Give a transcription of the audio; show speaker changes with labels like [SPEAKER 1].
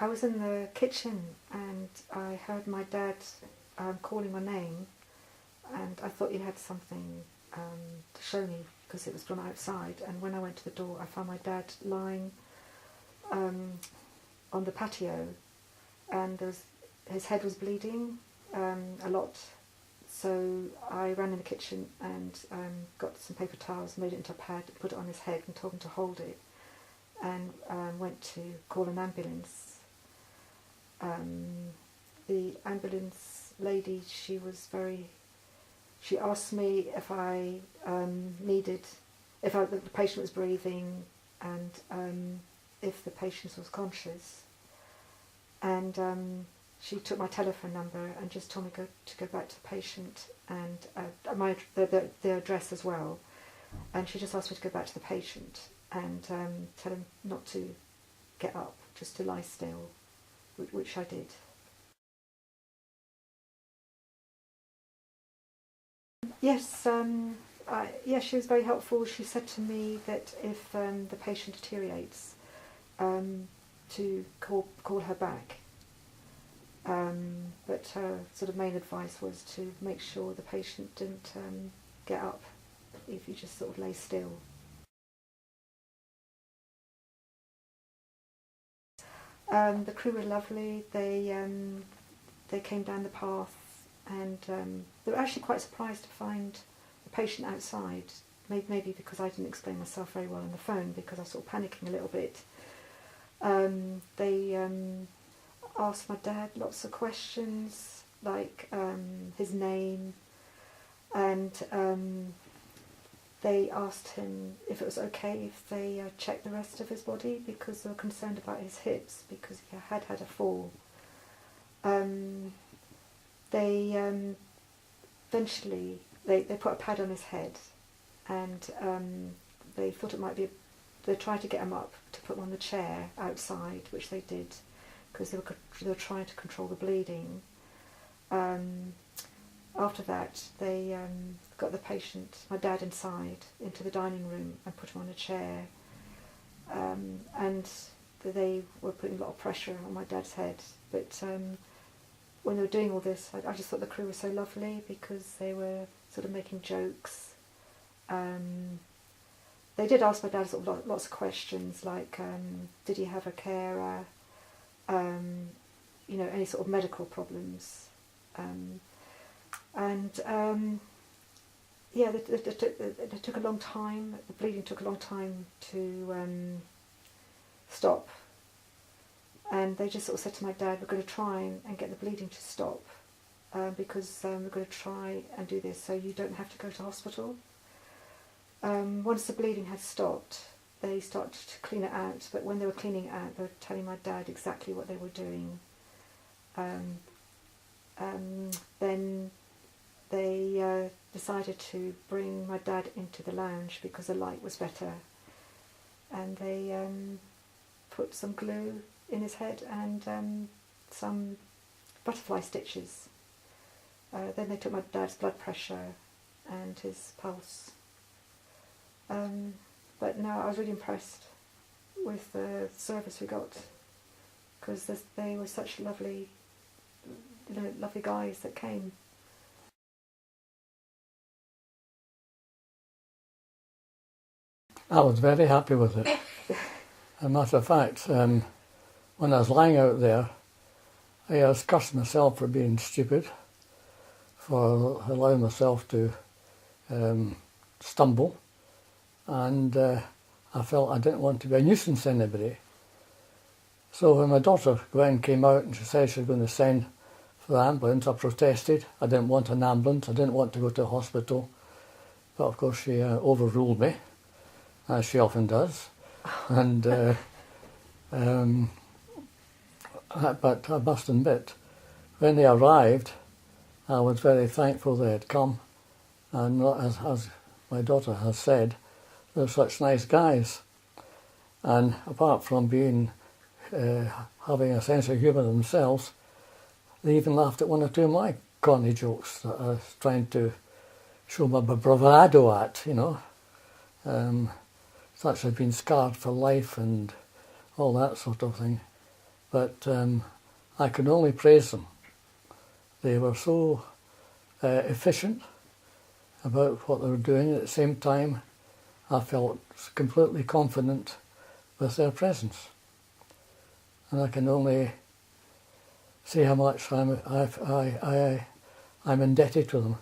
[SPEAKER 1] I was in the kitchen and I heard my dad calling my name, and I thought he had something to show me because it was from outside. And when I went to the door, I found my dad lying on the patio, and his head was bleeding a lot. So I ran in the kitchen and got some paper towels, made it into a pad, put it on his head and told him to hold it, and went to call an ambulance. The ambulance lady, she asked me if the patient was breathing and if the patient was conscious. And she took my telephone number and just told me to go back to the patient and the address as well. And she just asked me to go back to the patient and tell him not to get up, just to lie still, which I did. Yes, she was very helpful. She said to me that if the patient deteriorates, to call her back. But her sort of main advice was to make sure the patient didn't get up if you just sort of lay still. The crew were lovely. They came down the path, and they were actually quite surprised to find the patient outside. Maybe because I didn't explain myself very well on the phone, because I was sort of panicking a little bit. They asked my dad lots of questions, like his name, and they asked him if it was okay if they checked the rest of his body, because they were concerned about his hips, because he had a fall. Eventually they put a pad on his head, and they thought it might be. They tried to get him up to put him on the chair outside, which they did, because they were trying to control the bleeding. After that, they got the patient, my dad, inside into the dining room and put him on a chair. And they were putting a lot of pressure on my dad's head. But when they were doing all this, I just thought the crew was so lovely, because they were sort of making jokes. They did ask my dad sort of lots of questions, like did he have a carer, any sort of medical problems, it took a long time. The bleeding took a long time to stop, and they just sort of said to my dad, "We're going to try and get the bleeding to stop, because we're going to try and do this so you don't have to go to hospital." Once the bleeding had stopped, they started to clean it out, but when they were cleaning it out, they were telling my dad exactly what they were doing. Then they decided to bring my dad into the lounge because the light was better, and they put some glue in his head and some butterfly stitches. Then they took my dad's blood pressure and his pulse. But no, I was really impressed with the service we got, because they were such lovely guys that came.
[SPEAKER 2] I was very happy with it. As a matter of fact, when I was lying out there, I was cursing myself for being stupid, for allowing myself to stumble, and I felt I didn't want to be a nuisance to anybody. So when my daughter Gwen came out and she said she was going to send for the ambulance, I protested. I didn't want an ambulance, I didn't want to go to a hospital, but of course she overruled me, as she often does. And but I must admit, when they arrived, I was very thankful they had come, and as my daughter has said, they're such nice guys. And apart from being having a sense of humour themselves, they even laughed at one or two of my corny jokes that I was trying to show my bravado at, such as being scarred for life and all that sort of thing. but I can only praise them. They were so efficient about what they were doing. At the same time, I felt completely confident with their presence. And I can only say how much I'm indebted to them.